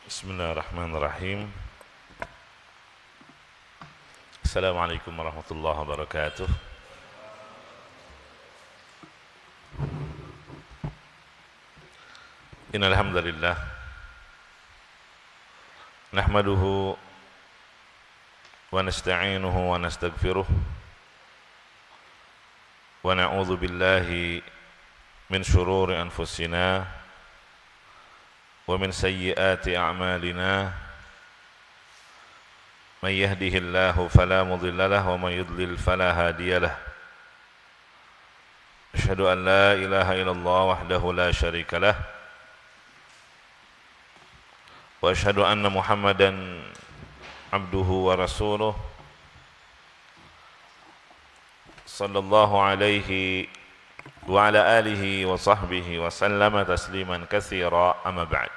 Bismillahirrahmanirrahim. Assalamualaikum warahmatullahi wabarakatuh. Innal hamdalillah nahmaduhu wa nasta'inuhu wa nastaghfiruh wa na'udzu billahi min shururi anfusina wa min sayyiati a'malina man yahdihillahu fala mudilla lahu wa man yudlil fala hadiya lahu asyhadu an la ilaha illallah wahdahu la syarika lah wa asyhadu anna Muhammadan abduhu wa rasuluh sallallahu alaihi wa ala alihi wa sahbihi wa sallama tasliman katsira amma ba'd.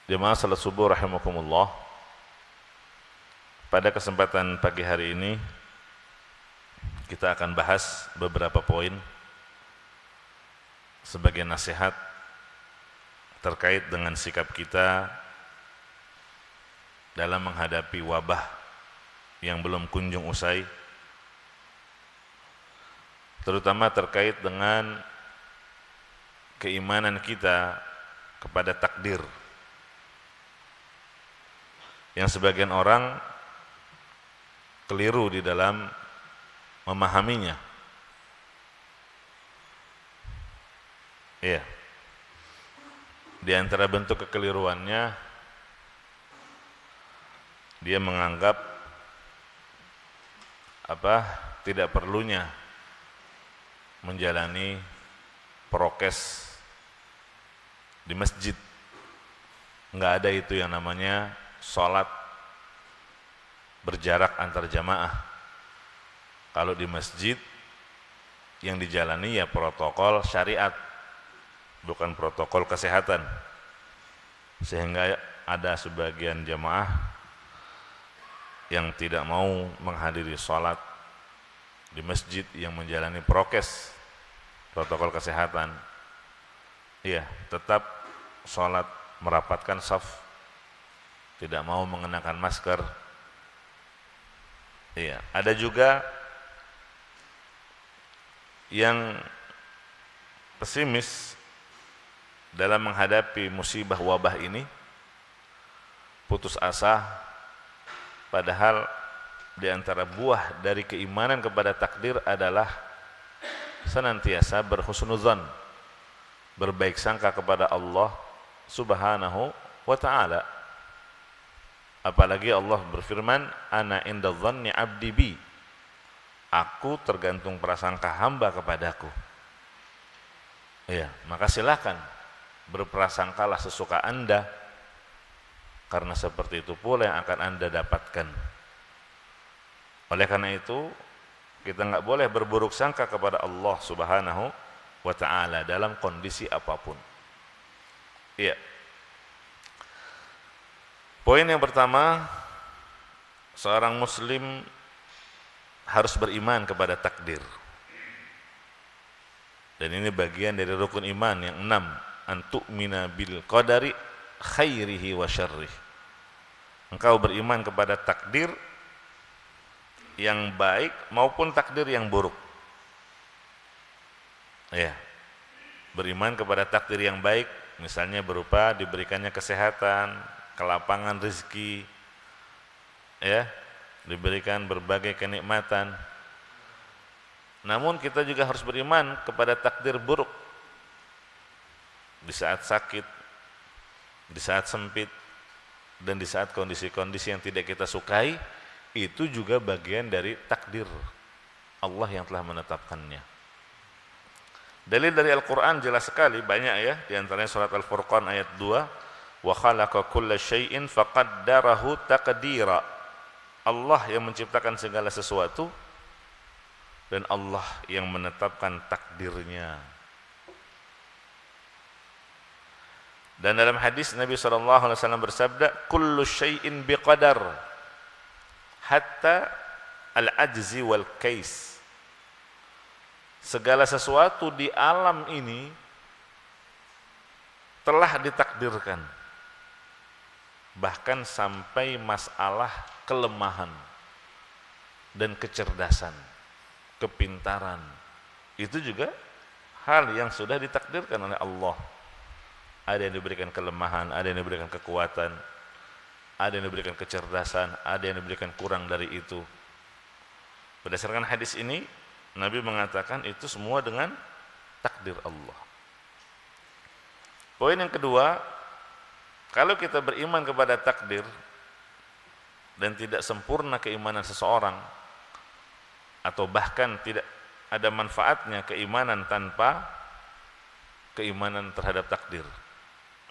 Jemaah salat subuh rahimakumullah. Pada kesempatan pagi hari ini kita akan bahas beberapa poin sebagai nasihat terkait dengan sikap kita dalam menghadapi wabah yang belum kunjung usai, terutama terkait dengan keimanan kita kepada takdir yang sebagian orang keliru di dalam memahaminya. Iya. Di antara bentuk kekeliruannya, dia menganggap tidak perlunya menjalani prokes di masjid. Enggak ada itu yang namanya sholat berjarak antar jamaah. Kalau di masjid yang dijalani ya protokol syariat, bukan protokol kesehatan. Sehingga ada sebagian jamaah yang tidak mau menghadiri sholat di masjid yang menjalani prokes protokol kesehatan. Iya, tetap sholat merapatkan saf, tidak mau mengenakan masker. Iya, ada juga yang pesimis dalam menghadapi musibah wabah ini, putus asa, padahal di antara buah dari keimanan kepada takdir adalah senantiasa berhusnuzan, berbaik sangka kepada Allah Subhanahu wa ta'ala. Apalagi Allah berfirman, ana inda dhanni abdi bi, aku tergantung prasangka hamba kepadaku. Iya, maka silakan berprasangkalah sesuka Anda, karena seperti itu pula yang akan Anda dapatkan. Oleh karena itu, kita nggak boleh berburuk sangka kepada Allah Subhanahu wa ta'ala dalam kondisi apapun. Iya. Poin yang pertama, seorang muslim harus beriman kepada takdir. Dan ini bagian dari rukun iman yang 6, antu'mina bil qadari khairihi wa syarrih. Engkau beriman kepada takdir yang baik maupun takdir yang buruk. Ya. Beriman kepada takdir yang baik, misalnya berupa diberikannya kesehatan, kelapangan rezeki, ya, diberikan berbagai kenikmatan. Namun kita juga harus beriman kepada takdir buruk. Di saat sakit, di saat sempit, dan di saat kondisi-kondisi yang tidak kita sukai, itu juga bagian dari takdir Allah yang telah menetapkannya. Dalil dari Al-Quran jelas sekali, banyak ya. Di antaranya surat Al-Furqan ayat 2, wa khalaqa kulla syai'in faqaddarahu taqdira. Allah yang menciptakan segala sesuatu dan Allah yang menetapkan takdirnya. Dan dalam hadis Nabi SAW bersabda, kullu syai'in biqadar hatta al-ajzi wal kais. Segala sesuatu di alam ini telah ditakdirkan, bahkan sampai masalah kelemahan dan kecerdasan, kepintaran, itu juga hal yang sudah ditakdirkan oleh Allah. Ada yang diberikan kelemahan, ada yang diberikan kekuatan, ada yang diberikan kecerdasan, ada yang diberikan kurang dari itu. Berdasarkan hadis ini, Nabi mengatakan itu semua dengan takdir Allah. Poin yang kedua, kalau kita beriman kepada takdir dan tidak sempurna keimanan seseorang, atau bahkan tidak ada manfaatnya keimanan tanpa keimanan terhadap takdir,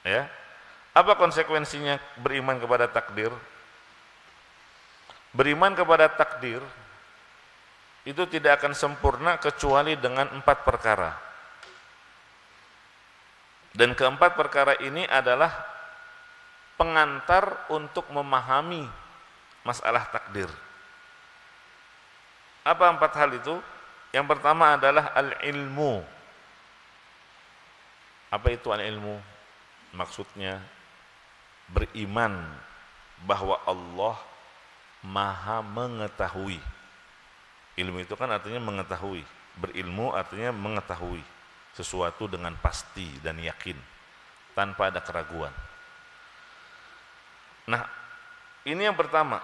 ya, apa konsekuensinya beriman kepada takdir? Beriman kepada takdir itu tidak akan sempurna kecuali dengan 4 perkara. Dan keempat perkara ini adalah pengantar untuk memahami masalah takdir. Apa 4 hal itu? Yang pertama adalah al-ilmu. Apa itu al-ilmu? Maksudnya beriman bahwa Allah Maha mengetahui. Ilmu itu kan artinya mengetahui. Berilmu artinya mengetahui sesuatu dengan pasti dan yakin, tanpa ada keraguan. Nah, ini yang pertama.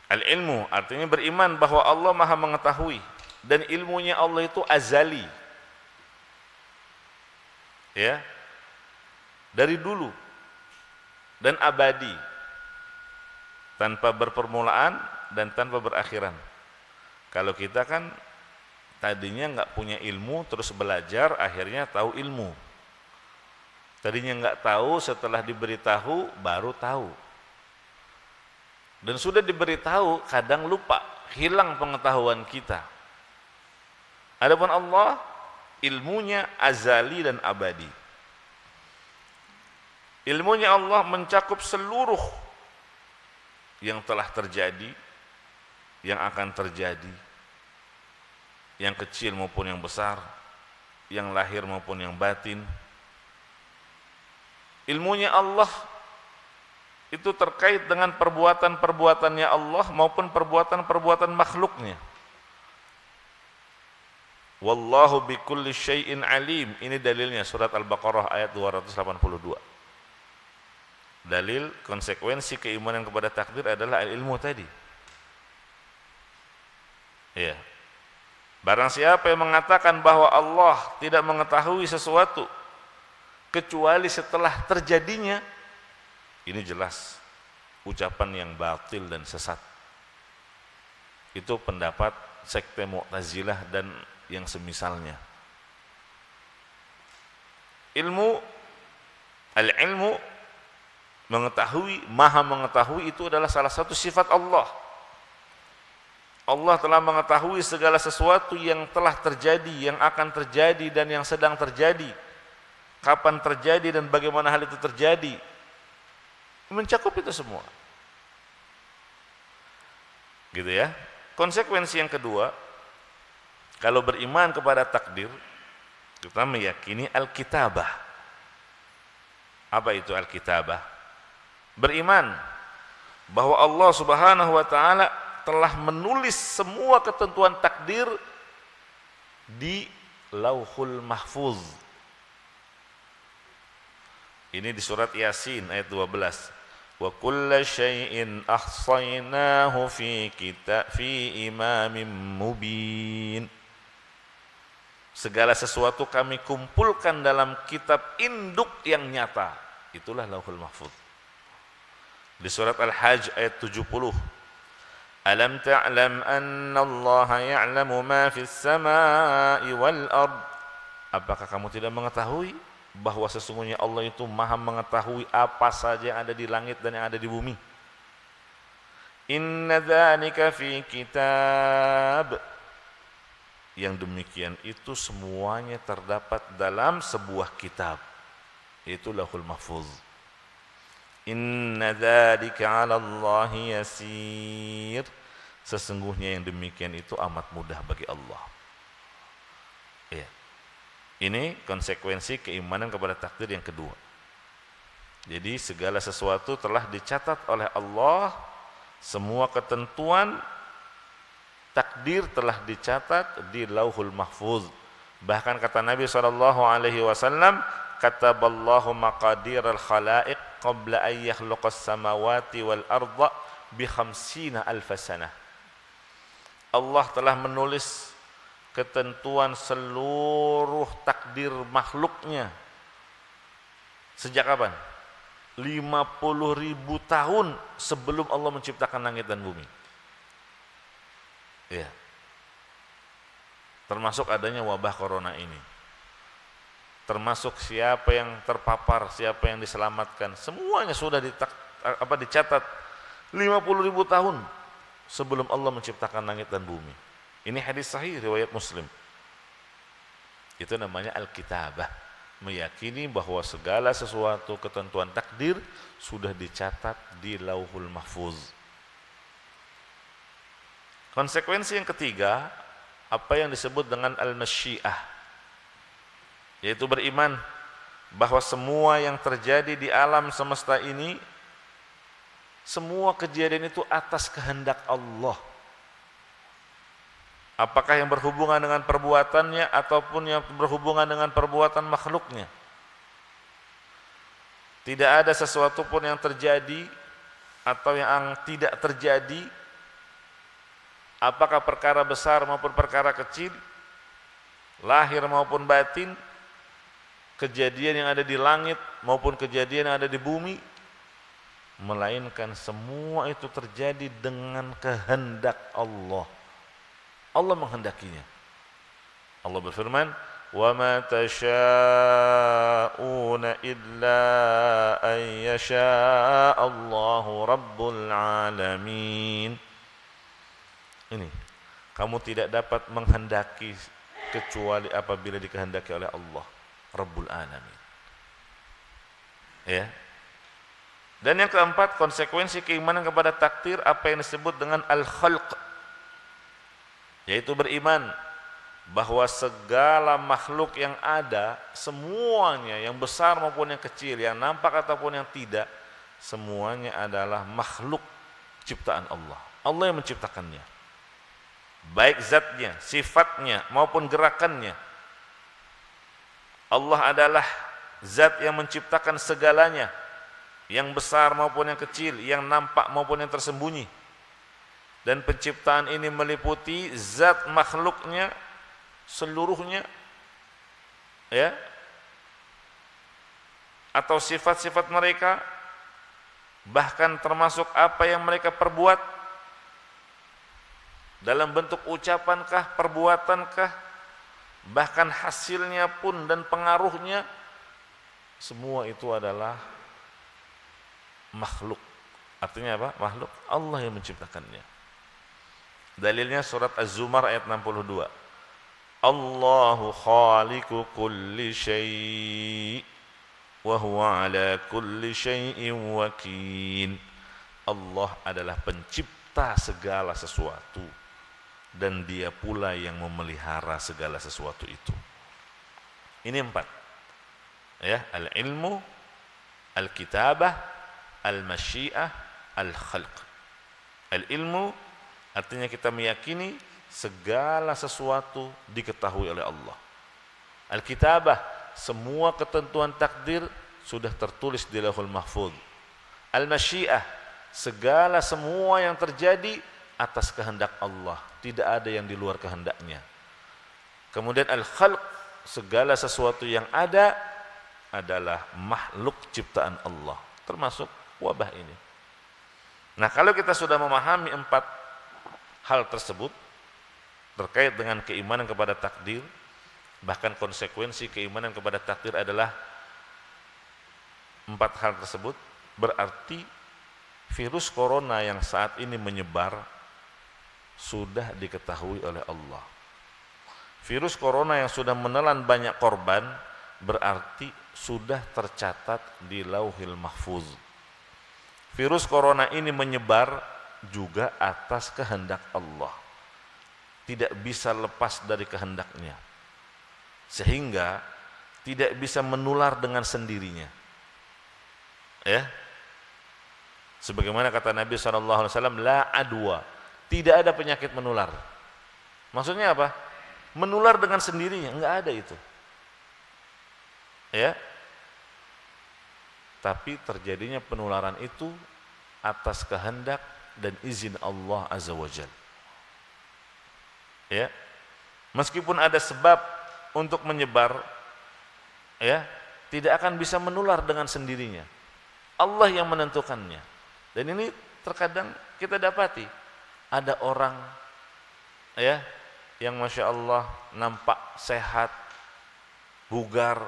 Al-ilmu artinya beriman bahwa Allah Maha mengetahui, dan ilmunya Allah itu azali, ya, dari dulu dan abadi, tanpa berpermulaan dan tanpa berakhiran. Kalau kita kan tadinya nggak punya ilmu, terus belajar, akhirnya tahu ilmu. Tadinya nggak tahu, setelah diberitahu baru tahu. Dan sudah diberitahu, kadang lupa, hilang pengetahuan kita. Adapun Allah, ilmunya azali dan abadi. Ilmunya Allah mencakup seluruh yang telah terjadi, yang akan terjadi, yang kecil maupun yang besar, yang lahir maupun yang batin. Ilmunya Allah itu terkait dengan perbuatan-perbuatannya Allah maupun perbuatan-perbuatan makhluknya. Wallahu bikulli syai'in alim. Ini dalilnya surat Al-Baqarah ayat 282. Dalil konsekuensi keimanan kepada takdir adalah ilmu tadi. Ya. Barang siapa yang mengatakan bahwa Allah tidak mengetahui sesuatu kecuali setelah terjadinya, ini jelas ucapan yang batil dan sesat. Itu pendapat sekte Mu'tazilah dan yang semisalnya. Al-ilmu, mengetahui, maha mengetahui, itu adalah salah satu sifat Allah. Allah telah mengetahui segala sesuatu yang telah terjadi, yang akan terjadi, dan yang sedang terjadi. Kapan terjadi dan bagaimana hal itu terjadi. Mencakup itu semua. Gitu ya. Konsekuensi yang kedua, kalau beriman kepada takdir, kita meyakini al-kitabah. Apa itu al-kitabah? Beriman bahwa Allah Subhanahu wa taala telah menulis semua ketentuan takdir di Lauhul Mahfuz. Ini di surat Yasin ayat 12. Wa kulla syai'in ahsaynahu fi imamin mubin. Segala sesuatu kami kumpulkan dalam kitab induk yang nyata. Itulah Lauhul Mahfuz. Di surat Al-Hajj ayat 70. Alam ta'lam anna Allah ya'lamu ma fis sama'i wal ard. Apakah kamu tidak mengetahui bahwa sesungguhnya Allah itu maha mengetahui apa saja yang ada di langit dan yang ada di bumi? Inna dzalika fi kitab. Yang demikian itu semuanya terdapat dalam sebuah kitab, yaitu Lauhul Mahfuz. Inna dzalika 'ala Allahi yasir. Sesungguhnya yang demikian itu amat mudah bagi Allah. Ya. Ini konsekuensi keimanan kepada takdir yang kedua. Jadi segala sesuatu telah dicatat oleh Allah, semua ketentuan takdir telah dicatat di Lauhul Mahfuz. Bahkan kata Nabi SAW, kataballahu maqadiral khalaiq qabla an yakhluqas samawati wal arda bi 50 alf sanah. Allah telah menulis ketentuan seluruh takdir makhluknya. Sejak kapan? 50.000 tahun sebelum Allah menciptakan langit dan bumi. Ya. Termasuk adanya wabah corona ini. Termasuk siapa yang terpapar, siapa yang diselamatkan, semuanya sudah dicatat 50.000 tahun sebelum Allah menciptakan langit dan bumi. Ini hadis sahih riwayat Muslim. Itu namanya al-kitabah, meyakini bahwa segala sesuatu ketentuan takdir sudah dicatat di Lauhul Mahfuz. Konsekuensi yang ketiga, apa yang disebut dengan al-masyiah, yaitu beriman bahwa semua yang terjadi di alam semesta ini, semua kejadian itu atas kehendak Allah. Apakah yang berhubungan dengan perbuatannya ataupun yang berhubungan dengan perbuatan makhluknya. Tidak ada sesuatu pun yang terjadi atau yang tidak terjadi, apakah perkara besar maupun perkara kecil, lahir maupun batin, kejadian yang ada di langit maupun kejadian yang ada di bumi, melainkan semua itu terjadi dengan kehendak Allah. Allah menghendakinya. Allah berfirman, "Wa ma tasyaa'una illa an yasha'a Allahu rabbul alamin." Ini, kamu tidak dapat menghendaki kecuali apabila dikehendaki oleh Allah, Rabbul alamin. Ya. Dan yang keempat, konsekuensi keimanan kepada takdir, apa yang disebut dengan al-khalq, yaitu beriman bahwa segala makhluk yang ada, semuanya yang besar maupun yang kecil, yang nampak ataupun yang tidak, semuanya adalah makhluk ciptaan Allah. Allah yang menciptakannya, baik zatnya, sifatnya maupun gerakannya. Allah adalah zat yang menciptakan segalanya, yang besar maupun yang kecil, yang nampak maupun yang tersembunyi. Dan penciptaan ini meliputi zat makhluknya seluruhnya, ya, atau sifat-sifat mereka, bahkan termasuk apa yang mereka perbuat dalam bentuk ucapankah, perbuatankah, bahkan hasilnya pun dan pengaruhnya, semua itu adalah makhluk. Artinya apa? Makhluk Allah yang menciptakannya. Dalilnya surat Az-Zumar ayat 62. Allahu khaliqu kulli syai' wa huwa ala kulli syai'in wakil. Allah adalah pencipta segala sesuatu dan Dia pula yang memelihara segala sesuatu itu. Ini 4. Ya, al-ilmu, al-kitabah, al-masyiah, al-khalq. Al-ilmu artinya kita meyakini segala sesuatu diketahui oleh Allah. Al-kitabah, semua ketentuan takdir sudah tertulis di Lauhul Mahfuz. Al-masyiah, segala semua yang terjadi atas kehendak Allah, tidak ada yang di luar kehendaknya. Kemudian al-khalq, segala sesuatu yang ada adalah makhluk ciptaan Allah, termasuk wabah ini. Nah, kalau kita sudah memahami 4 hal tersebut terkait dengan keimanan kepada takdir, bahkan konsekuensi keimanan kepada takdir adalah 4 hal tersebut, berarti virus corona yang saat ini menyebar sudah diketahui oleh Allah. Virus corona yang sudah menelan banyak korban berarti sudah tercatat di Lauhil Mahfuz. Virus corona ini menyebar juga atas kehendak Allah, tidak bisa lepas dari kehendaknya. sehingga tidak bisa menular dengan sendirinya. Ya, sebagaimana kata Nabi SAW, la adwa, tidak ada penyakit menular. Maksudnya apa? Menular dengan sendirinya, enggak ada itu. Ya, tapi terjadinya penularan itu atas kehendak dan izin Allah Azza wa Jalla. Ya, meskipun ada sebab untuk menyebar, ya, tidak akan bisa menular dengan sendirinya. Allah yang menentukannya. Dan ini terkadang kita dapati ada orang, ya, yang masya Allah nampak sehat, bugar,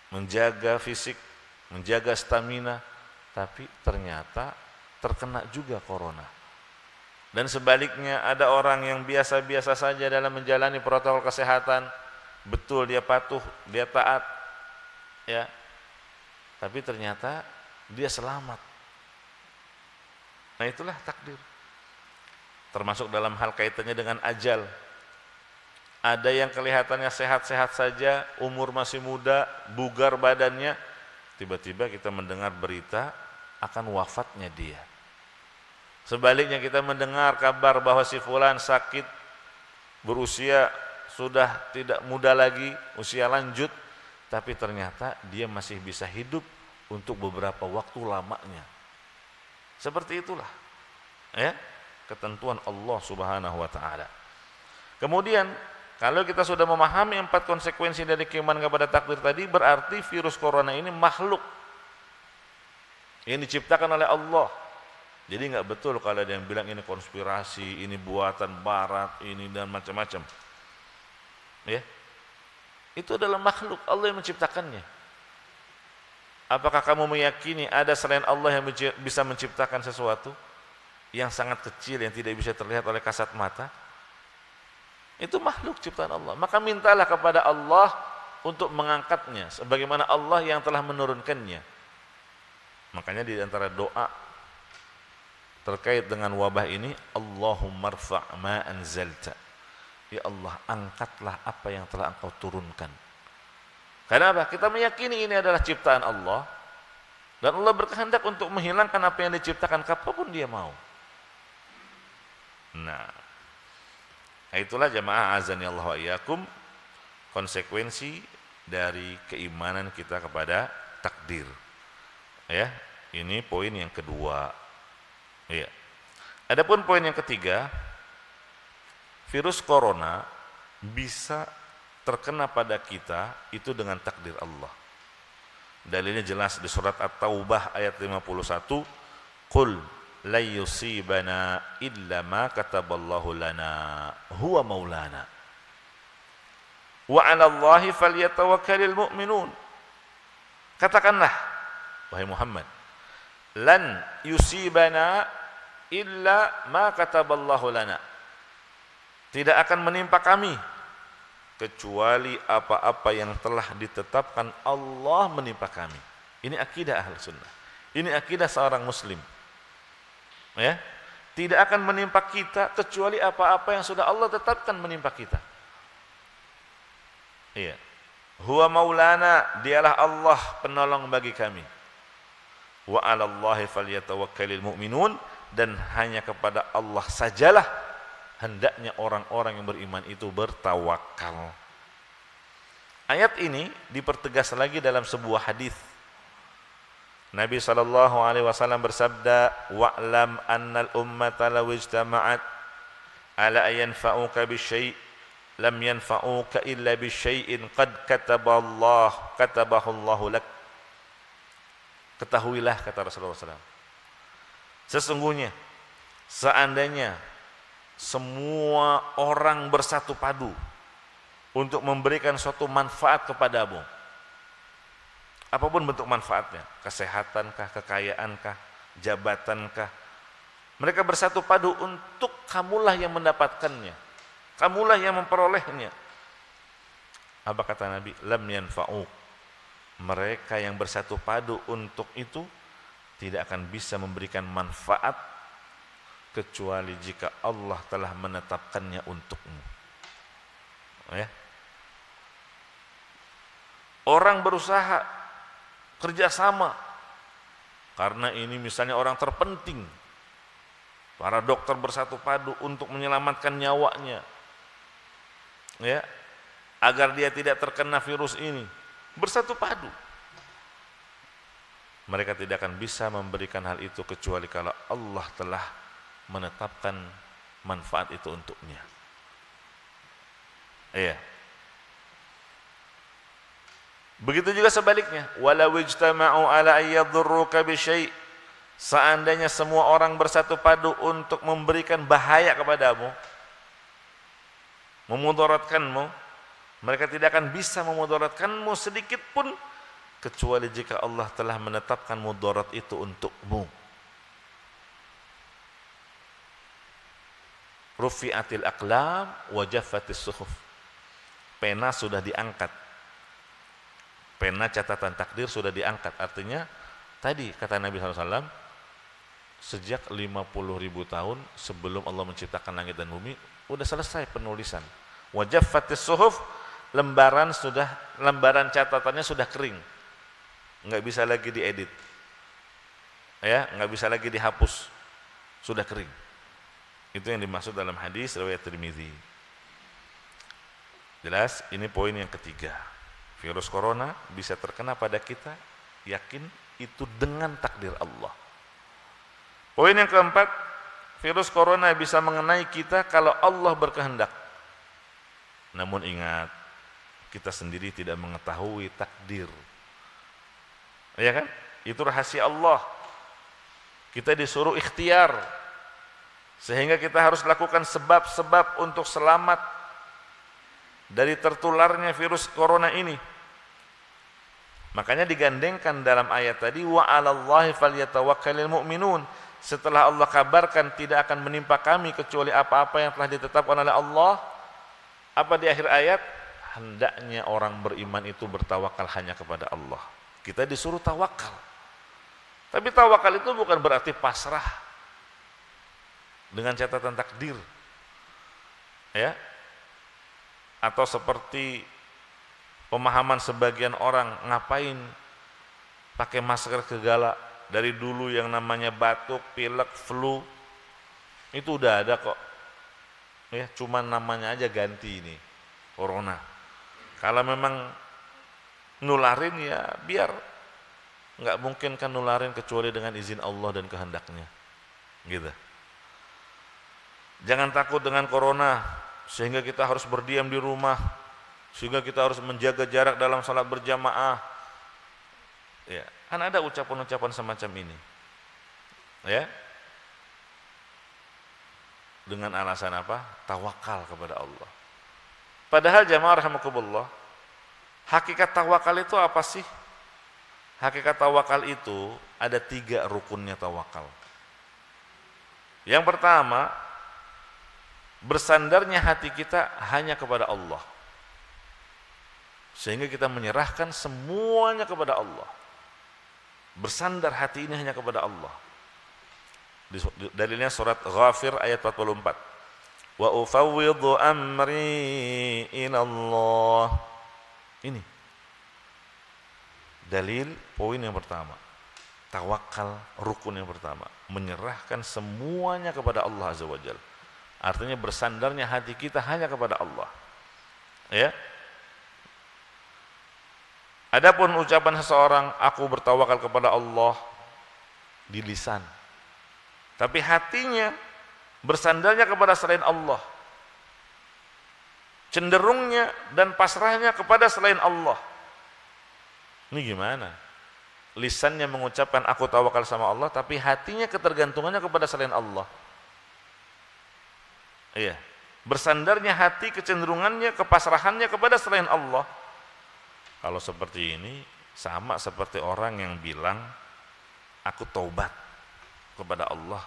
menjaga fisik, menjaga stamina, tapi ternyata terkena juga corona. Dan sebaliknya ada orang yang biasa-biasa saja dalam menjalani protokol kesehatan, betul dia patuh, dia taat, ya, tapi ternyata dia selamat. Nah, itulah takdir. Termasuk dalam hal kaitannya dengan ajal. Ada yang kelihatannya sehat-sehat saja, umur masih muda, bugar badannya, tiba-tiba kita mendengar berita akan wafatnya dia. Sebaliknya kita mendengar kabar bahwa si fulan sakit, berusia sudah tidak muda lagi, usia lanjut, tapi ternyata dia masih bisa hidup untuk beberapa waktu lamanya. Seperti itulah, ya, ketentuan Allah Subhanahu wa taala. Kemudian kalau kita sudah memahami 4 konsekuensi dari keimanan kepada takdir tadi, berarti virus corona ini makhluk yang diciptakan oleh Allah. Jadi nggak betul kalau ada yang bilang ini konspirasi, ini buatan barat, ini dan macam-macam. Ya, itu adalah makhluk, Allah yang menciptakannya. Apakah kamu meyakini ada selain Allah yang bisa menciptakan sesuatu yang sangat kecil, yang tidak bisa terlihat oleh kasat mata? Itu makhluk ciptaan Allah. Maka mintalah kepada Allah untuk mengangkatnya, sebagaimana Allah yang telah menurunkannya. Makanya di antara doa terkait dengan wabah ini, Allahumma rfa' ma anzalta, ya Allah, angkatlah apa yang telah Engkau turunkan. Karena apa? Kita meyakini ini adalah ciptaan Allah, dan Allah berkehendak untuk menghilangkan apa yang diciptakan kapanpun Dia mau. Nah, itulah jamaah azani Allah wa iyyakum, konsekuensi dari keimanan kita kepada takdir. Ya, ini poin yang kedua. Ya. Adapun poin yang ketiga, virus corona bisa terkena pada kita itu dengan takdir Allah. Dalilnya jelas di surat At-Taubah ayat 51, qul la yusibana illa ma kataballahu lana huwa maulana wa 'ala Allahi falyatawakkalul mu'minun. Katakanlah wahai Muhammad, lan yusibana illa ma kataballahu lana, tidak akan menimpa kami kecuali apa-apa yang telah ditetapkan Allah menimpa kami. Ini akidah Ahlus Sunnah, ini akidah seorang muslim, ya. Tidak akan menimpa kita kecuali apa-apa yang sudah Allah tetapkan menimpa kita. Iya. Huwa maulana, dialah Allah penolong bagi kami. Wa 'alallahi falyatawakkalul mu'minun, dan hanya kepada Allah sajalah hendaknya orang-orang yang beriman itu bertawakal. Ayat ini dipertegas lagi dalam sebuah hadis. Nabi SAW bersabda, wa'lam annal ummata law ijtama'at ala yanfa'uka bisyai' lam yanfa'uka illa bisyai'in qad katabahu Allahu lak. Ketahuilah, kata Rasulullah SAW, sesungguhnya seandainya semua orang bersatu padu untuk memberikan suatu manfaat kepadamu, apapun bentuk manfaatnya, kesehatankah, kekayaankah, jabatankah, mereka bersatu padu untuk kamulah yang mendapatkannya, kamulah yang memperolehnya. Apa kata Nabi? Lam yanfa'uk, mereka yang bersatu padu untuk itu tidak akan bisa memberikan manfaat kecuali jika Allah telah menetapkannya untukmu. Ya. Orang berusaha kerjasama karena ini misalnya orang terpenting. Para dokter bersatu padu untuk menyelamatkan nyawanya, ya, agar dia tidak terkena virus ini. Bersatu padu. Mereka tidak akan bisa memberikan hal itu kecuali kalau Allah telah menetapkan manfaat itu untuknya. Iya. Begitu juga sebaliknya, walau ijtama'u ala ayyadurruka bisyai', seandainya semua orang bersatu padu untuk memberikan bahaya kepadamu, memudaratkanmu, mereka tidak akan bisa memudaratkanmu sedikit pun kecuali jika Allah telah menetapkan mudarat itu untukmu. Rufi'atil aqlam wa jaffatis suhuf. Pena sudah diangkat. Pena catatan takdir sudah diangkat. Artinya tadi kata Nabi SAW, sejak 50.000 tahun sebelum Allah menciptakan langit dan bumi, udah selesai penulisan. Wa jaffatis suhuf, lembaran catatannya sudah kering, nggak bisa lagi diedit, ya, nggak bisa lagi dihapus, sudah kering. Itu yang dimaksud dalam hadis riwayat Tirmidzi. Jelas, ini poin yang ketiga. Virus corona bisa terkena pada kita, yakin itu dengan takdir Allah. Poin yang keempat, virus corona bisa mengenai kita kalau Allah berkehendak. Namun ingat, kita sendiri tidak mengetahui takdir. Ya kan? Itu rahasia Allah. Kita disuruh ikhtiar, sehingga kita harus lakukan sebab-sebab untuk selamat dari tertularnya virus corona ini. Makanya digandengkan dalam ayat tadi, wa 'alallahi falyatawakkalul mu'minun. Setelah Allah kabarkan tidak akan menimpa kami kecuali apa-apa yang telah ditetapkan oleh Allah, apa di akhir ayat? Hendaknya orang beriman itu bertawakal hanya kepada Allah. Kita disuruh tawakal. Tapi tawakal itu bukan berarti pasrah dengan catatan takdir, ya, atau seperti pemahaman sebagian orang, ngapain pakai masker segala. Dari dulu yang namanya batuk, pilek, flu itu udah ada kok, ya, cuman namanya aja ganti ini corona. Kalau memang nularin, ya biar, nggak mungkin kan nularin kecuali dengan izin Allah dan kehendaknya, gitu. Jangan takut dengan corona sehingga kita harus berdiam di rumah, sehingga kita harus menjaga jarak dalam salat berjamaah. Ya, kan ada ucapan-ucapan semacam ini, ya, dengan alasan apa? Tawakal kepada Allah. Padahal jamaah rahimakumullah, hakikat tawakal itu apa sih? Hakikat tawakal itu ada 3 rukunnya tawakal. Yang pertama, bersandarnya hati kita hanya kepada Allah, sehingga kita menyerahkan semuanya kepada Allah. Bersandar hati ini hanya kepada Allah. Dalilnya surat Ghafir ayat 44. Wa ufawwidhu amri ilallah. Ini dalil poin yang pertama. Tawakal, rukun yang pertama, menyerahkan semuanya kepada Allah Azza wa Jalla. Artinya bersandarnya hati kita hanya kepada Allah. Ya. Adapun ucapan seseorang, aku bertawakal kepada Allah, di lisan, tapi hatinya bersandarnya kepada selain Allah, cenderungnya dan pasrahnya kepada selain Allah. Ini gimana? Lisannya mengucapkan aku tawakal sama Allah, tapi hatinya ketergantungannya kepada selain Allah. Iya, bersandarnya hati, kecenderungannya, kepasrahannya kepada selain Allah. Kalau seperti ini sama seperti orang yang bilang aku taubat kepada Allah,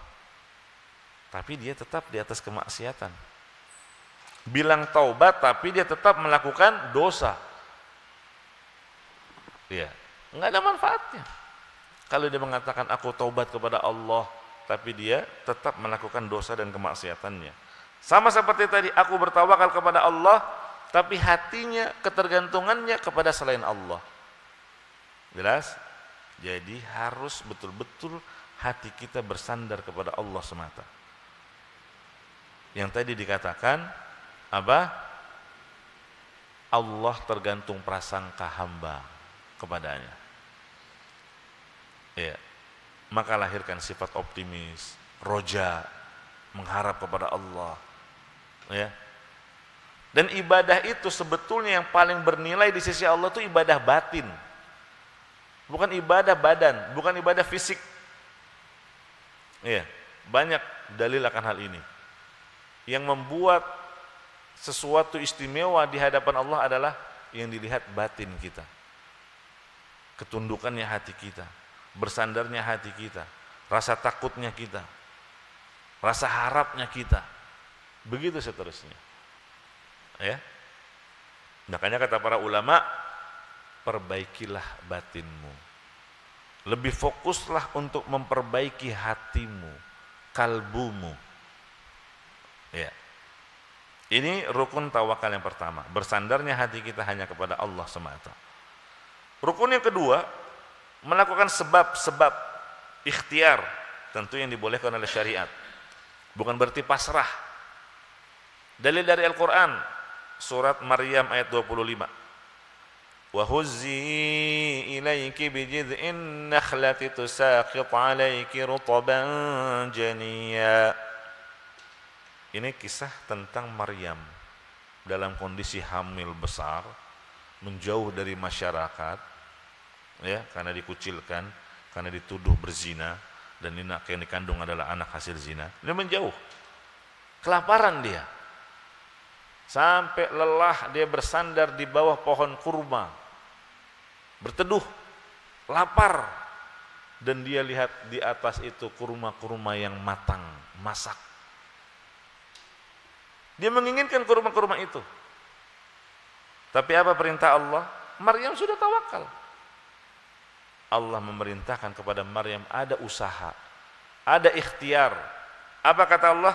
tapi dia tetap di atas kemaksiatan. Bilang taubat tapi dia tetap melakukan dosa. Iya, nggak ada manfaatnya. Kalau dia mengatakan aku taubat kepada Allah, tapi dia tetap melakukan dosa dan kemaksiatannya. Sama seperti tadi, aku bertawakal kepada Allah, tapi hatinya, ketergantungannya kepada selain Allah. Jelas? Jadi harus betul-betul hati kita bersandar kepada Allah semata. Yang tadi dikatakan apa? Allah tergantung prasangka hamba kepadanya. Ya. Maka lahirkan sifat optimis, roja, mengharap kepada Allah. Ya. Dan ibadah itu sebetulnya yang paling bernilai di sisi Allah itu ibadah batin. Bukan ibadah badan, bukan ibadah fisik. Iya, banyak dalil akan hal ini. Yang membuat sesuatu istimewa di hadapan Allah adalah yang dilihat batin kita. Ketundukannya hati kita, bersandarnya hati kita, rasa takutnya kita, rasa harapnya kita. Begitu seterusnya. Ya. Makanya kata para ulama, perbaikilah batinmu. Lebih fokuslah untuk memperbaiki hatimu, kalbumu. Ya. Ini rukun tawakal yang pertama, bersandarnya hati kita hanya kepada Allah semata. Rukun yang kedua, melakukan sebab-sebab ikhtiar, tentu yang dibolehkan oleh syariat. Bukan berarti pasrah. Dalil dari Al-Qur'an, surat Maryam ayat 25. Wa huzzi ilaiki bijid'in nakhlati tusaqit 'alaiki rutban janiyya. Ini kisah tentang Maryam dalam kondisi hamil besar, menjauh dari masyarakat, ya, karena dikucilkan, karena dituduh berzina, dan anak yang dikandung adalah anak hasil zina. Dia menjauh, kelaparan dia, sampai lelah dia bersandar di bawah pohon kurma, berteduh, lapar, dan dia lihat di atas itu kurma-kurma yang matang, masak. Dia menginginkan kurma-kurma itu. Tapi apa perintah Allah? Maryam sudah tawakal. Allah memerintahkan kepada Maryam ada usaha, ada ikhtiar. Apa kata Allah?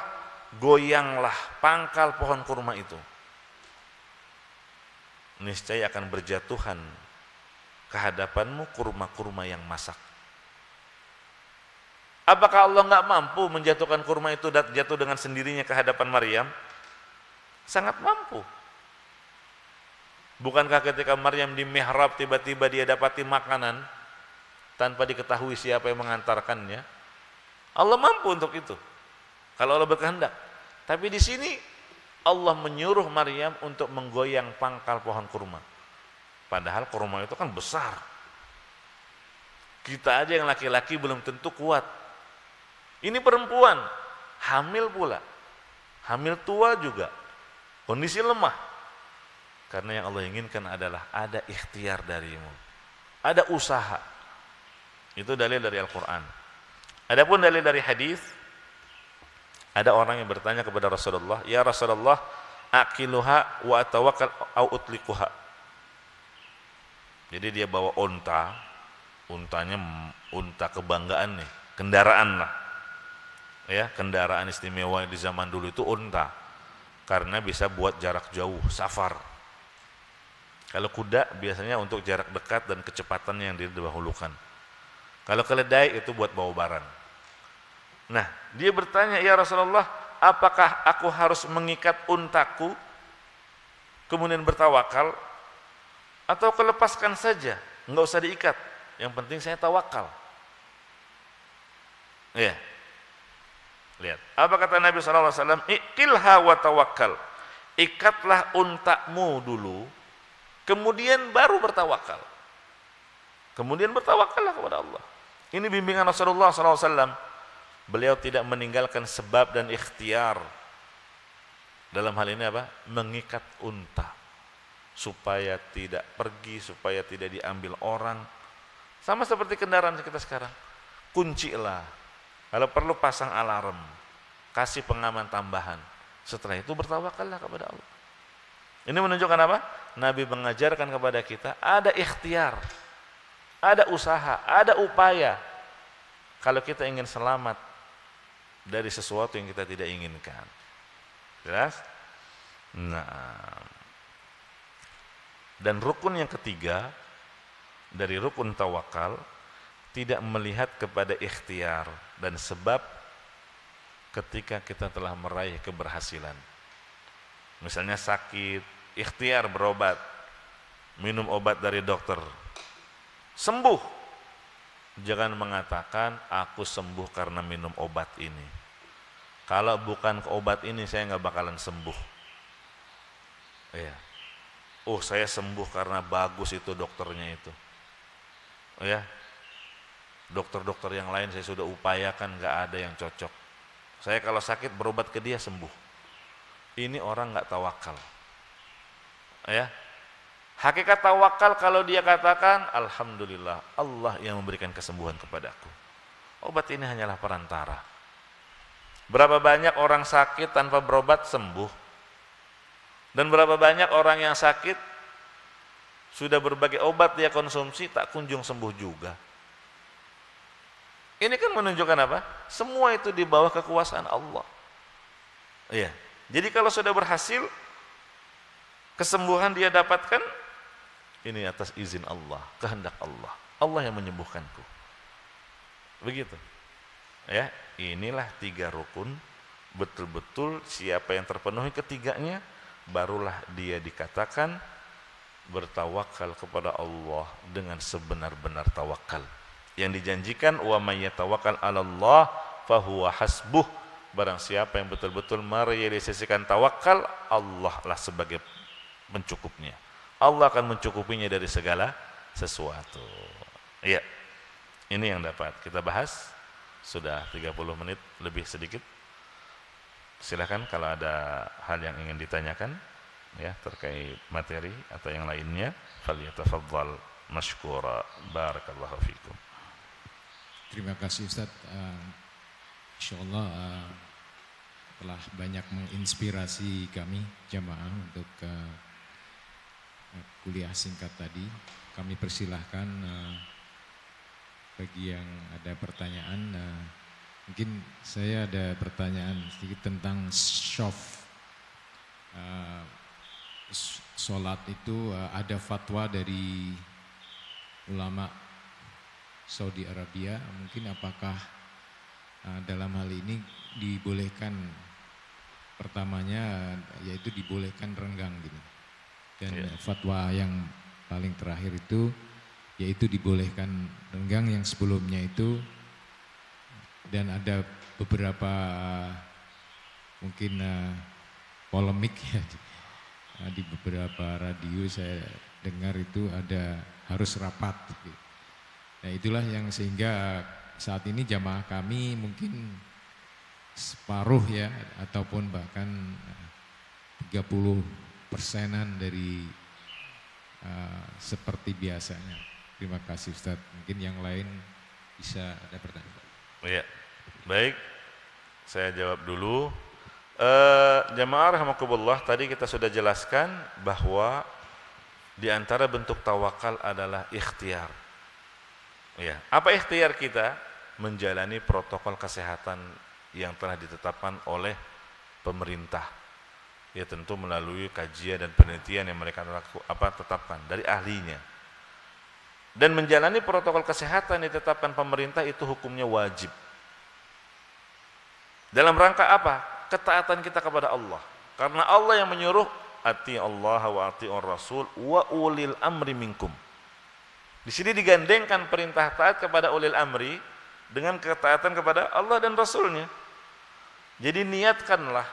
Goyanglah pangkal pohon kurma itu. Niscaya akan berjatuhan ke hadapanmu kurma-kurma yang masak. Apakah Allah nggak mampu menjatuhkan kurma itu jatuh dengan sendirinya ke hadapan Maryam? Sangat mampu. Bukankah ketika Maryam di mihrab tiba-tiba dia dapati makanan tanpa diketahui siapa yang mengantarkannya? Allah mampu untuk itu kalau Allah berkehendak. Tapi di sini Allah menyuruh Maryam untuk menggoyang pangkal pohon kurma. Padahal kurma itu kan besar. Kita aja yang laki-laki belum tentu kuat. Ini perempuan, hamil pula. Hamil tua juga. Kondisi lemah. Karena yang Allah inginkan adalah ada ikhtiar darimu. Ada usaha. Itu dalil dari Al-Quran. Adapun dalil dari hadis, ada orang yang bertanya kepada Rasulullah, "Ya Rasulullah, aqiluha wa atawakkal au utlikuha." Jadi dia bawa unta, untanya unta kebanggaan nih, kendaraan lah. Ya, kendaraan istimewa di zaman dulu itu unta. Karena bisa buat jarak jauh, safar. Kalau kuda biasanya untuk jarak dekat dan kecepatannya yang didahulukan. Kalau keledai itu buat bawa barang. Nah, dia bertanya, "Ya Rasulullah, apakah aku harus mengikat untaku kemudian bertawakal atau kelepaskan saja, enggak usah diikat, yang penting saya tawakal?" Ya. Lihat, apa kata Nabi SAW? Iqilha wa tawakkal. Ikatlah untamu dulu, kemudian baru bertawakal. Kemudian bertawakallah kepada Allah. Ini bimbingan Rasulullah SAW. Beliau tidak meninggalkan sebab dan ikhtiar. Dalam hal ini apa? Mengikat unta supaya tidak pergi, supaya tidak diambil orang. Sama seperti kendaraan kita sekarang. Kuncilah. Kalau perlu pasang alarm, kasih pengaman tambahan. Setelah itu bertawakallah kepada Allah. Ini menunjukkan apa? Nabi mengajarkan kepada kita ada ikhtiar, ada usaha, ada upaya. Kalau kita ingin selamat dari sesuatu yang kita tidak inginkan. Jelas? Nah, Dan rukun yang ketiga dari rukun tawakal, tidak melihat kepada ikhtiar dan sebab ketika kita telah meraih keberhasilan. Misalnya sakit, ikhtiar berobat, minum obat dari dokter, sembuh. Jangan mengatakan aku sembuh karena minum obat ini. Kalau bukan obat ini saya nggak bakalan sembuh. Ya. Oh, saya sembuh karena bagus itu dokternya itu. Oh ya, dokter-dokter yang lain saya sudah upayakan, nggak ada yang cocok. Saya kalau sakit berobat ke dia sembuh. Ini orang nggak tawakal. Ya, hakikat tawakal kalau dia katakan, alhamdulillah Allah yang memberikan kesembuhan kepadaku. Obat ini hanyalah perantara. Berapa banyak orang sakit tanpa berobat sembuh. Dan berapa banyak orang yang sakit sudah berbagai obat dia konsumsi tak kunjung sembuh juga. Ini kan menunjukkan apa? Semua itu di bawah kekuasaan Allah. Iya. Jadi kalau sudah berhasil kesembuhan dia dapatkan, ini atas izin Allah, kehendak Allah. Allah yang menyembuhkanku. Begitu. Ya, inilah 3 rukun. Betul-betul siapa yang terpenuhi ketiganya, barulah dia dikatakan bertawakal kepada Allah dengan sebenar-benar tawakal. Yang dijanjikan wa may yatawakkal 'alallah fahuwa hasbuh. Barang siapa yang betul-betul merealisasikan tawakal, Allah lah sebagai pencukupnya. Allah akan mencukupinya dari segala sesuatu. Iya. Ini yang dapat kita bahas. Sudah 30 menit lebih sedikit. Silakan kalau ada hal yang ingin ditanyakan ya terkait materi atau yang lainnya, falyatafaddal mashkura. Barakallahu fikum. Terima kasih Ustaz. Insyaallah telah banyak menginspirasi kami jamaah untuk kuliah singkat tadi. Kami persilahkan bagi yang ada pertanyaan. Mungkin saya ada pertanyaan sedikit tentang syaf. Sholat itu ada fatwa dari ulama Saudi Arabia. Mungkin apakah dalam hal ini dibolehkan, pertamanya yaitu dibolehkan renggang gitu. Dan fatwa yang paling terakhir itu yaitu dibolehkan renggang, yang sebelumnya itu. Dan ada beberapa mungkin polemik ya di beberapa radio saya dengar itu ada harus rapat. Nah itulah yang sehingga saat ini jamaah kami mungkin separuh ya ataupun bahkan 30%-an dari seperti biasanya. Terima kasih Ustaz. Mungkin yang lain bisa ada pertanyaan. Iya. Baik, saya jawab dulu. Jamaah rahimakumullah, tadi kita sudah jelaskan bahwa di antara bentuk tawakal adalah ikhtiar. Ya, apa ikhtiar kita? Menjalani protokol kesehatan yang telah ditetapkan oleh pemerintah. Ya tentu melalui kajian dan penelitian yang mereka tetapkan dari ahlinya. Dan menjalani protokol kesehatan yang ditetapkan pemerintah itu hukumnya wajib. Dalam rangka apa? Ketaatan kita kepada Allah. Karena Allah yang menyuruh ati Allah wa ati'ur rasul wa ulil amri minkum. Di sini digandengkan perintah taat kepada ulil amri dengan ketaatan kepada Allah dan Rasulnya. Jadi niatkanlah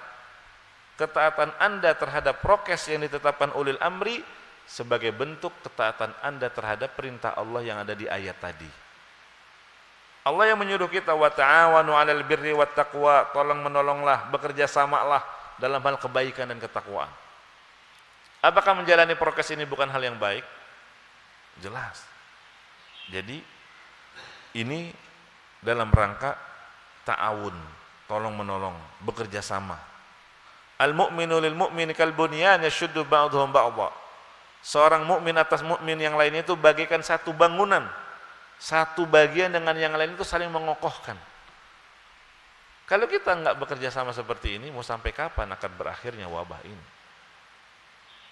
ketaatan Anda terhadap prokes yang ditetapkan ulil amri sebagai bentuk ketaatan Anda terhadap perintah Allah yang ada di ayat tadi. Allah yang menyuruh kita wa ta'awanu 'alal birri wat taqwa, tolong menolonglah, bekerja samalah dalam hal kebaikan dan ketakwaan. Apakah menjalani prokes ini bukan hal yang baik? Jelas. Jadi ini dalam rangka ta'awun, tolong menolong, bekerja sama. Al-mu'minu lil mu'mini kal bunyan yashuddu ba'dhum ba'dha. Seorang mukmin atas mukmin yang lain itu bagaikan satu bangunan. Satu bagian dengan yang lain itu saling mengokohkan. Kalau kita nggak bekerja sama seperti ini, mau sampai kapan akan berakhirnya wabah ini?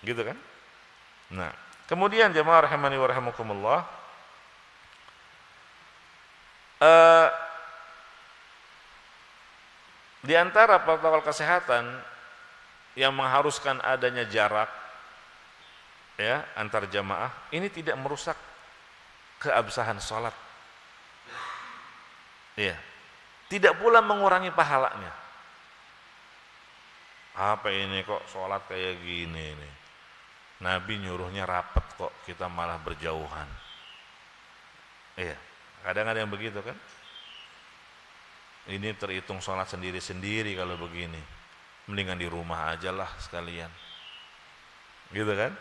Gitu kan? Nah, Kemudian jemaah rahimani wa rahimakumullah, di antara protokol kesehatan yang mengharuskan adanya jarak ya antar jamaah, ini tidak merusak keabsahan sholat. Ya. Tidak pula mengurangi pahalanya. Apa ini kok sholat kayak gini nih? Nabi nyuruhnya rapat kok, kita malah berjauhan. Iya, kadang ada yang begitu kan? Ini terhitung sholat sendiri-sendiri kalau begini. Mendingan di rumah aja lah sekalian. Gitu kan?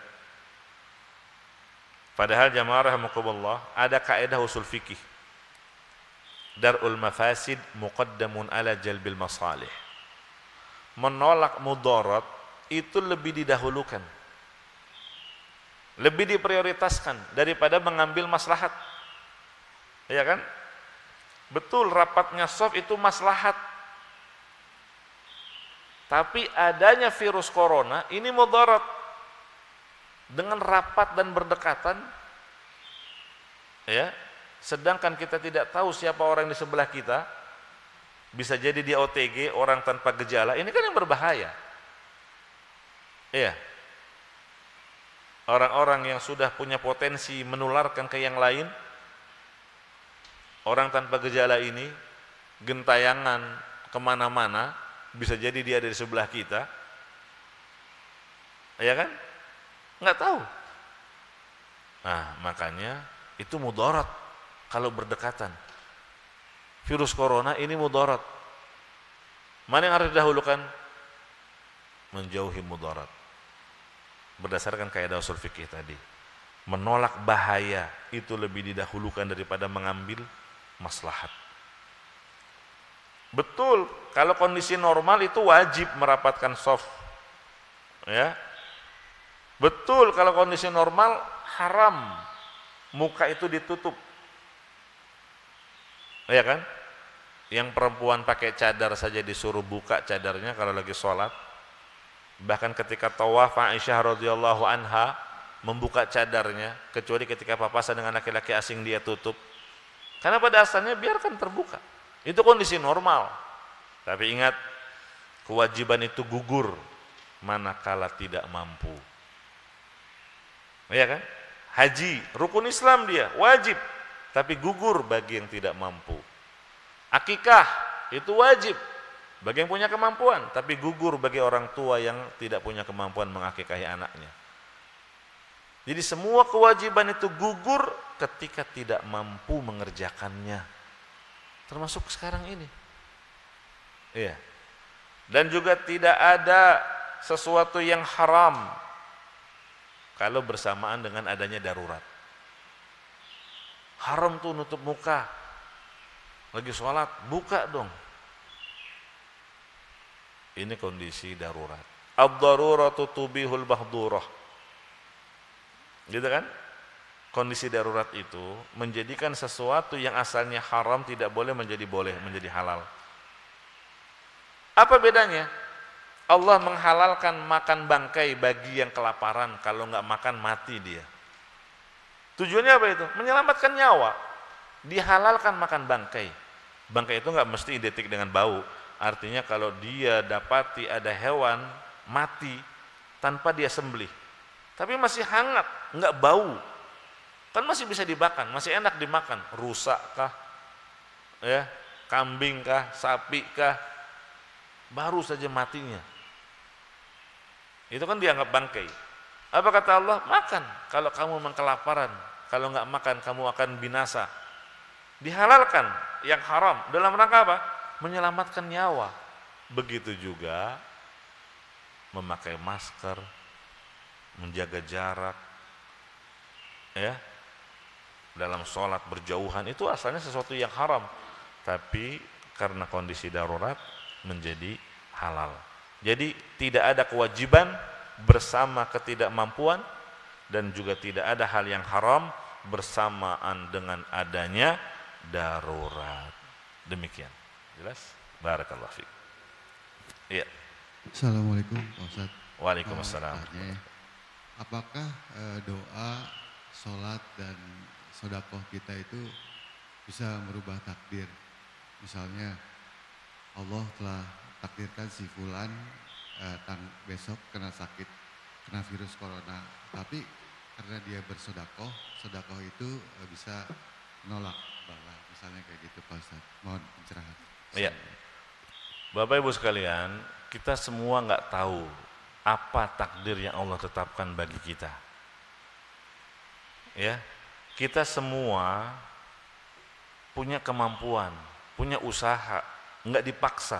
Padahal jamaah rahimakumullah, ada kaidah usul fikih. Dar'ul mafasid muqaddamun ala jalbil masalih. Menolak mudarat itu lebih didahulukan, lebih diprioritaskan daripada mengambil maslahat. Ya kan? Betul, rapatnya shaf itu maslahat. Tapi adanya virus corona ini mudarat. Dengan rapat dan berdekatan, ya, sedangkan kita tidak tahu siapa orang di sebelah kita, bisa jadi dia OTG, orang tanpa gejala, ini kan yang berbahaya. Iya. Orang-orang yang sudah punya potensi menularkan ke yang lain, orang tanpa gejala ini, gentayangan kemana-mana, bisa jadi dia dari sebelah kita, ya kan? Nggak tahu. Nah, makanya itu mudarat kalau berdekatan. Virus corona ini mudarat. Mana yang harus didahulukan? Menjauhi mudarat. Berdasarkan kaidah usul fikih tadi. Menolak bahaya itu lebih didahulukan daripada mengambil maslahat. Betul, kalau kondisi normal itu wajib merapatkan shaf. Ya. Betul, kalau kondisi normal haram muka itu ditutup. Ya kan? Yang perempuan pakai cadar saja disuruh buka cadarnya kalau lagi sholat. Bahkan ketika tawaf, Aisyah radhiyallahu anha membuka cadarnya, kecuali ketika papasan dengan laki-laki asing dia tutup. Karena pada asalnya biarkan terbuka. Itu kondisi normal. Tapi ingat, kewajiban itu gugur manakala tidak mampu. Ya kan? Haji, rukun Islam dia, wajib, tapi gugur bagi yang tidak mampu. Akikah, itu wajib bagi yang punya kemampuan, tapi gugur bagi orang tua yang tidak punya kemampuan mengakikahi anaknya. Jadi semua kewajiban itu gugur ketika tidak mampu mengerjakannya. Termasuk sekarang ini. Iya. Dan juga tidak ada sesuatu yang haram kalau bersamaan dengan adanya darurat. Haram tuh nutup muka. Lagi sholat, buka dong. Ini kondisi darurat. Ad-daruratu tubihul mahdurah. Gitu kan? Kondisi darurat itu menjadikan sesuatu yang asalnya haram tidak boleh, menjadi halal. Apa bedanya? Allah menghalalkan makan bangkai bagi yang kelaparan, kalau nggak makan mati dia. Tujuannya apa itu? Menyelamatkan nyawa. Dihalalkan makan bangkai. Bangkai itu nggak mesti identik dengan bau. Artinya kalau dia dapati ada hewan mati tanpa dia sembelih, tapi masih hangat, nggak bau, kan masih bisa dimakan, masih enak dimakan. Rusak kah? Ya, kambing kah? Sapi kah? Baru saja matinya. Itu kan dianggap bangkai. Apa kata Allah? Makan kalau kamu memang kelaparan. Kalau nggak makan kamu akan binasa. Dihalalkan yang haram dalam rangka apa? Menyelamatkan nyawa. Begitu juga memakai masker, menjaga jarak, ya, dalam sholat berjauhan, itu asalnya sesuatu yang haram, tapi karena kondisi darurat menjadi halal. Jadi tidak ada kewajiban bersama ketidakmampuan, dan juga tidak ada hal yang haram bersamaan dengan adanya darurat. Demikian. Jelas? Barakallahu fiik. Iya. Assalamualaikum Pak Ustaz. Waalaikumsalam. apakah doa, sholat, dan sodakoh kita itu bisa merubah takdir? Misalnya Allah telah takdirkan si fulan besok kena sakit, kena virus corona, tapi karena dia bersodakoh, sodakoh itu bisa menolak bala, misalnya kayak gitu Pak Ustadz. Mohon pencerahan. Iya. Bapak Ibu sekalian, kita semua nggak tahu apa takdir yang Allah tetapkan bagi kita. Ya, kita semua punya kemampuan, punya usaha, nggak dipaksa,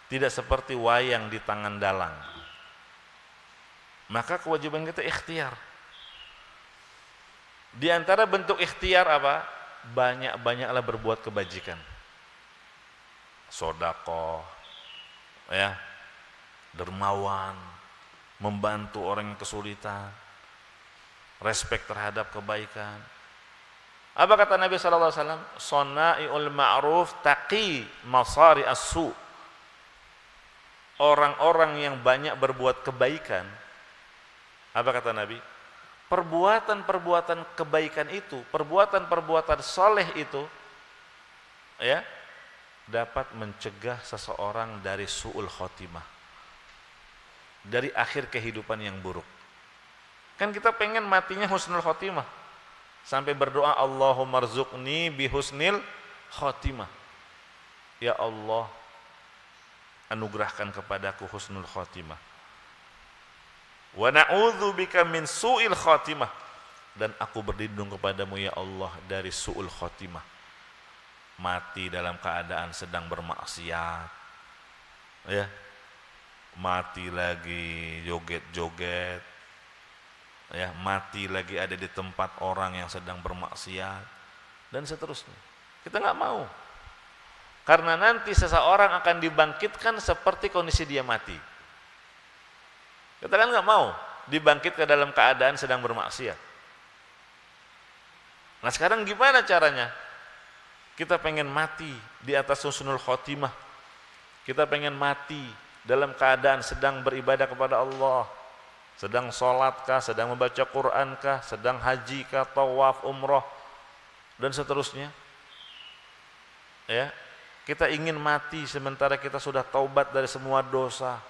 tidak seperti wayang di tangan dalang. Maka kewajiban kita ikhtiar. Di antara bentuk ikhtiar apa? Banyak-banyaklah berbuat kebajikan. Sedekah, ya, dermawan, membantu orang yang kesulitan, respek terhadap kebaikan. Apa kata Nabi SAW? Sona'iul ma'ruf taqi masari as-su. Orang-orang yang banyak berbuat kebaikan, apa kata Nabi? Perbuatan-perbuatan kebaikan itu, perbuatan-perbuatan soleh itu, ya, dapat mencegah seseorang dari su'ul khotimah, dari akhir kehidupan yang buruk. Kan kita pengen matinya husnul khotimah, sampai berdoa Allahumma rzuqni bihusnil khotimah. Ya Allah, anugerahkan kepadaku husnul khotimah. Wa na'udzubika min su'il khotimah, dan aku berlindung kepadamu ya Allah dari su'ul khotimah, mati dalam keadaan sedang bermaksiat, ya, mati lagi joget-joget, ya, mati lagi ada di tempat orang yang sedang bermaksiat, dan seterusnya. Kita nggak mau, karena nanti seseorang akan dibangkitkan seperti kondisi dia mati. Kita kan nggak mau dibangkit ke dalam keadaan sedang bermaksiat. Nah sekarang gimana caranya? Kita pengen mati di atas husnul khotimah. Kita pengen mati dalam keadaan sedang beribadah kepada Allah, sedang sholat kah, sedang membaca Quran kah, sedang haji kah, tawaf, umroh, dan seterusnya. Ya, kita ingin mati sementara kita sudah taubat dari semua dosa.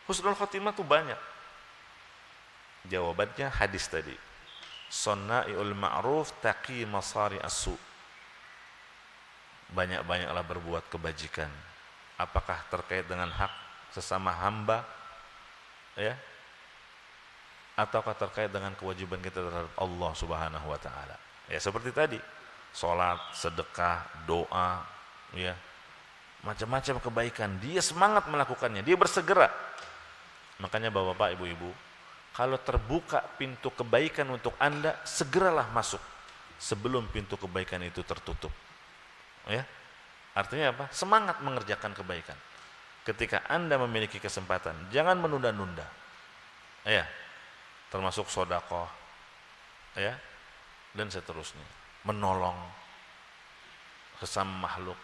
Husnul khotimah itu banyak. Jawabannya hadis tadi. Sonna'iul ma'ruf taqi masari as-su. Banyak-banyaklah berbuat kebajikan. Apakah terkait dengan hak sesama hamba, ya, ataukah terkait dengan kewajiban kita terhadap Allah Subhanahu wa taala. Ya seperti tadi, salat, sedekah, doa, ya, macam-macam kebaikan. Dia semangat melakukannya, dia bersegera. Makanya Bapak, Ibu-ibu, kalau terbuka pintu kebaikan untuk Anda, segeralah masuk sebelum pintu kebaikan itu tertutup. Ya. Artinya apa? Semangat mengerjakan kebaikan. Ketika Anda memiliki kesempatan, jangan menunda-nunda. Ya. Termasuk sedekah, ya, dan seterusnya. Menolong sesama makhluk.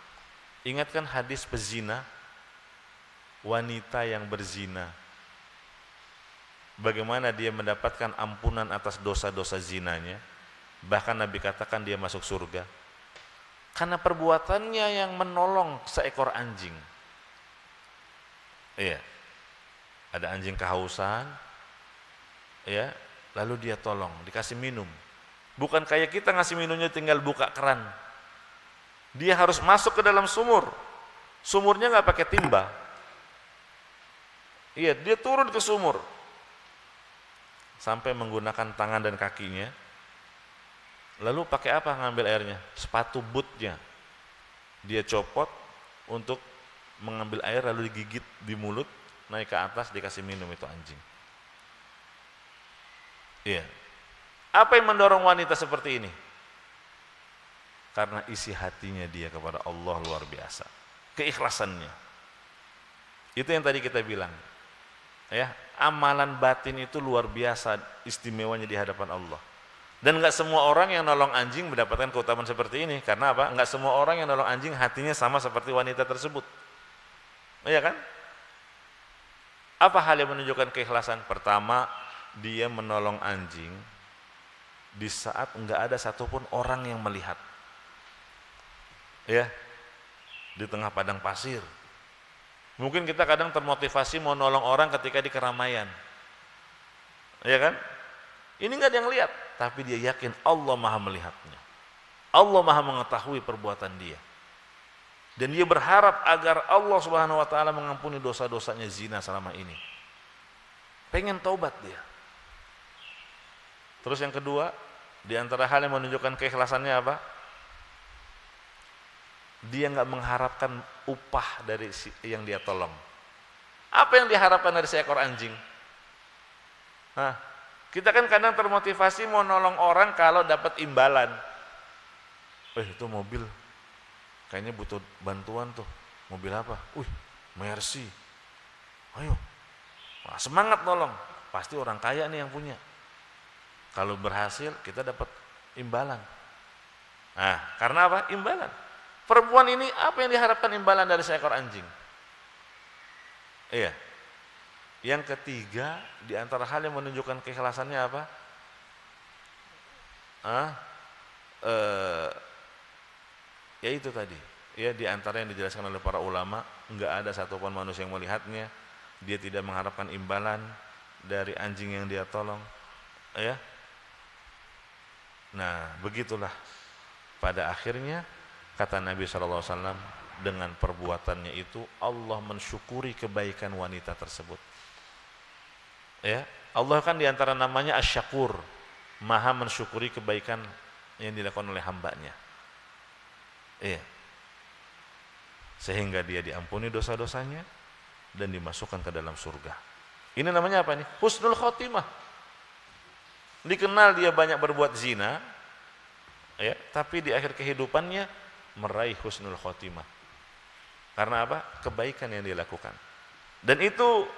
Ingatkan hadis pezina, wanita yang berzina, bagaimana dia mendapatkan ampunan atas dosa-dosa zinanya. Bahkan Nabi katakan dia masuk surga karena perbuatannya yang menolong seekor anjing. Iya, ada anjing kehausan, ya, lalu dia tolong, dikasih minum. Bukan kayak kita ngasih minumnya tinggal buka keran. Dia harus masuk ke dalam sumur. Sumurnya nggak pakai timba. Iya, dia turun ke sumur sampai menggunakan tangan dan kakinya. Lalu pakai apa ngambil airnya? Sepatu bootnya dia copot untuk mengambil air, lalu digigit di mulut, naik ke atas, dikasih minum itu anjing. Iya. Apa yang mendorong wanita seperti ini? Karena isi hatinya dia kepada Allah luar biasa, keikhlasannya. Itu yang tadi kita bilang, ya, amalan batin itu luar biasa istimewanya di hadapan Allah. Dan nggak semua orang yang nolong anjing mendapatkan keutamaan seperti ini. Karena apa? Nggak semua orang yang nolong anjing hatinya sama seperti wanita tersebut. Iya kan? Apa hal yang menunjukkan keikhlasan? Pertama, dia menolong anjing di saat enggak ada satupun orang yang melihat. Ya, di tengah padang pasir. Mungkin kita kadang termotivasi mau nolong orang ketika di keramaian. Ya kan? Ini enggak ada yang lihat, tapi dia yakin Allah Maha melihatnya. Allah Maha mengetahui perbuatan dia. Dan dia berharap agar Allah Subhanahu wa taala mengampuni dosa-dosanya zina selama ini. Pengen taubat dia. Terus yang kedua, di antara hal yang menunjukkan keikhlasannya apa? Dia enggak mengharapkan upah dari yang dia tolong. Apa yang diharapkan dari seekor anjing? Nah, kita kan kadang termotivasi mau nolong orang kalau dapat imbalan. Itu mobil kayaknya butuh bantuan tuh. Mobil apa? Mercy. Ayo. Wah, semangat nolong. Pasti orang kaya nih yang punya. Kalau berhasil kita dapat imbalan. Nah, karena apa? Imbalan. Perempuan ini apa yang diharapkan imbalan dari seekor anjing? Iya. Yang ketiga, di antara hal yang menunjukkan keikhlasannya apa? Ya itu tadi, ya di antara yang dijelaskan oleh para ulama, enggak ada satupun manusia yang melihatnya, dia tidak mengharapkan imbalan dari anjing yang dia tolong, ya. Nah, begitulah pada akhirnya kata Nabi SAW, dengan perbuatannya itu Allah mensyukuri kebaikan wanita tersebut. Ya, Allah kan di antara namanya Asy-Syakur, Maha mensyukuri kebaikan yang dilakukan oleh hambanya. Iya. Sehingga dia diampuni dosa-dosanya dan dimasukkan ke dalam surga. Ini namanya apa nih? Husnul khotimah. Dikenal dia banyak berbuat zina, ya, tapi di akhir kehidupannya meraih husnul khotimah. Karena apa? Kebaikan yang dia lakukan. Dan itu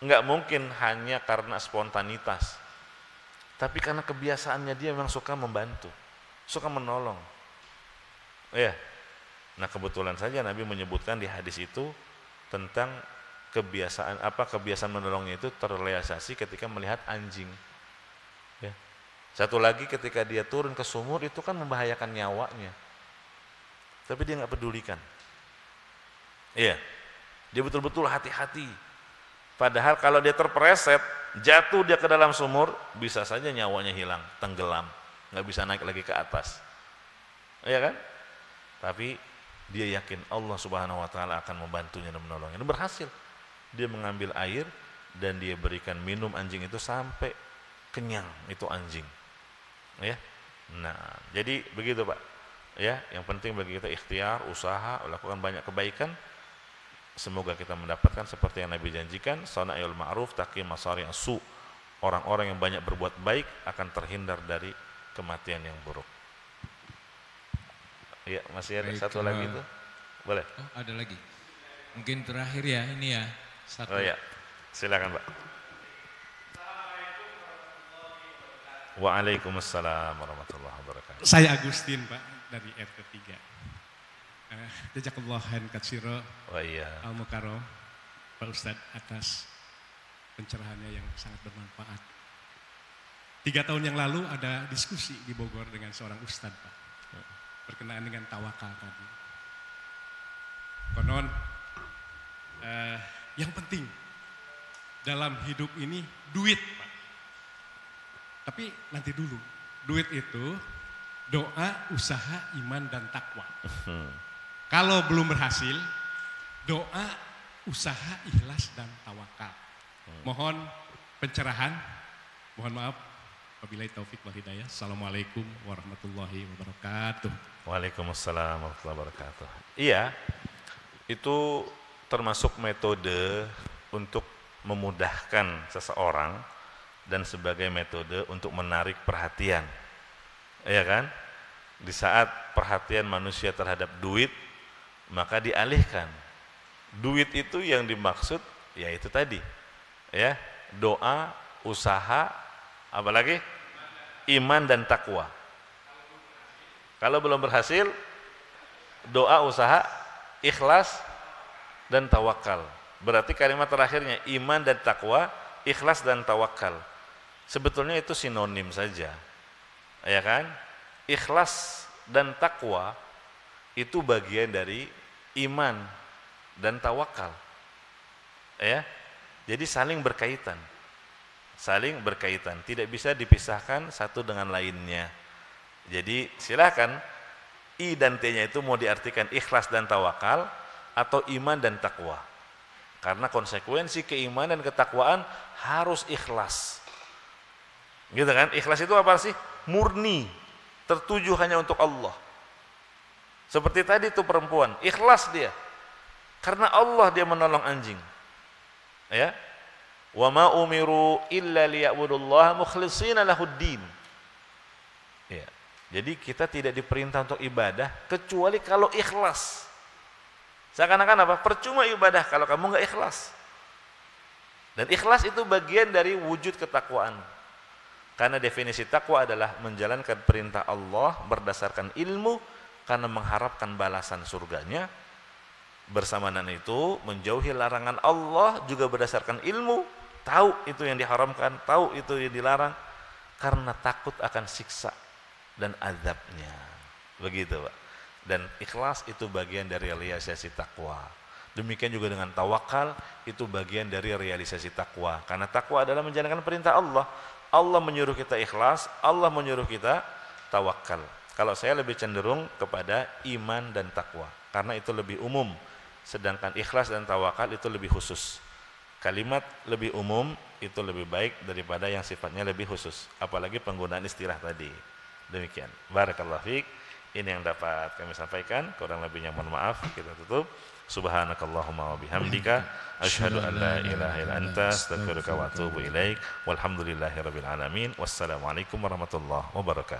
enggak mungkin hanya karena spontanitas, tapi karena kebiasaannya dia memang suka membantu, suka menolong. Ya, nah kebetulan saja Nabi menyebutkan di hadis itu tentang kebiasaan menolongnya itu terrealisasi ketika melihat anjing. Ya. Satu lagi ketika dia turun ke sumur itu kan membahayakan nyawanya, tapi dia nggak pedulikan. Iya, dia betul-betul hati-hati. Padahal kalau dia terpreset, jatuh dia ke dalam sumur, bisa saja nyawanya hilang, tenggelam, nggak bisa naik lagi ke atas. Iya kan? Tapi dia yakin Allah Subhanahu wa taala akan membantunya dan menolongnya. Dan berhasil. Dia mengambil air dan dia berikan minum anjing itu sampai kenyang itu anjing. Ya. Nah, jadi begitu, Pak. Ya, yang penting bagi kita ikhtiar, usaha, lakukan banyak kebaikan. Semoga kita mendapatkan seperti yang Nabi janjikan, sana'il ma'ruf taqi masari as-su. Orang-orang yang banyak berbuat baik akan terhindar dari kematian yang buruk. Ya, masih ada satu lagi itu. Boleh? Oh, ada lagi. Mungkin terakhir ya, ini ya. Satu. Oh ya, silakan Pak. Waalaikumsalam warahmatullahi wabarakatuh. Saya Agustin Pak, dari RT 3. Jazakallah khair katsira. Oh iya. Al-Mukarram Pak Ustadz atas pencerahannya yang sangat bermanfaat. 3 tahun yang lalu ada diskusi di Bogor dengan seorang Ustadz Pak, berkenaan dengan tawakal tadi. Konon yang penting dalam hidup ini duit Pak. Tapi nanti dulu, duit itu doa, usaha, iman, dan takwa. Kalau belum berhasil, doa, usaha, ikhlas, dan tawakal. Mohon pencerahan, mohon maaf. Wabillahi taufik wal hidayah. Assalamualaikum warahmatullahi wabarakatuh. Waalaikumsalam warahmatullahi wabarakatuh. Iya, itu termasuk metode untuk memudahkan seseorang dan sebagai metode untuk menarik perhatian. Iya kan? Di saat perhatian manusia terhadap duit, maka dialihkan. Duit itu yang dimaksud ya itu tadi. Ya, doa, usaha, apalagi iman dan takwa. Kalau belum berhasil, doa, usaha, ikhlas dan tawakal. Berarti kalimat terakhirnya iman dan takwa Ikhlas dan tawakal. Sebetulnya itu sinonim saja. Ya kan? Ikhlas dan takwa itu bagian dari iman dan tawakal. Ya. Jadi saling berkaitan. Saling berkaitan, tidak bisa dipisahkan satu dengan lainnya. Jadi silakan I dan T-nya itu mau diartikan ikhlas dan tawakal atau iman dan takwa. Karena konsekuensi keimanan dan ketakwaan harus ikhlas. Gitu kan? Ikhlas itu apa sih? Murni, tertuju hanya untuk Allah. Seperti tadi tuh perempuan, ikhlas dia. Karena Allah dia menolong anjing. Ya. Wa ma umiru illa liya'budullaha mukhlishina lahuddin. Ya. Jadi kita tidak diperintah untuk ibadah kecuali kalau ikhlas. Seakan-akan apa? Percuma ibadah kalau kamu nggak ikhlas. Dan ikhlas itu bagian dari wujud ketakwaan. Karena definisi takwa adalah menjalankan perintah Allah berdasarkan ilmu karena mengharapkan balasan surganya. Bersamaan itu menjauhi larangan Allah juga berdasarkan ilmu, tahu itu yang diharamkan, tahu itu yang dilarang karena takut akan siksa dan azabnya. Begitu, Pak. Dan ikhlas itu bagian dari realisasi takwa. Demikian juga dengan tawakal, itu bagian dari realisasi takwa. Karena takwa adalah menjalankan perintah Allah. Allah menyuruh kita ikhlas, Allah menyuruh kita tawakal. Kalau saya lebih cenderung kepada iman dan takwa, karena itu lebih umum. Sedangkan ikhlas dan tawakal itu lebih khusus. Kalimat lebih umum itu lebih baik daripada yang sifatnya lebih khusus. Apalagi penggunaan istilah tadi. Demikian. Barakallahu fiik. Ini yang dapat kami sampaikan, kurang lebihnya mohon maaf. Kita tutup. Subhanakallahumma wa bihamdika asyhadu an la ilaha illa anta astaghfiruka wa atubu ilaik. Walhamdulillahirabbil alamin. Wassalamualaikum warahmatullahi wabarakatuh.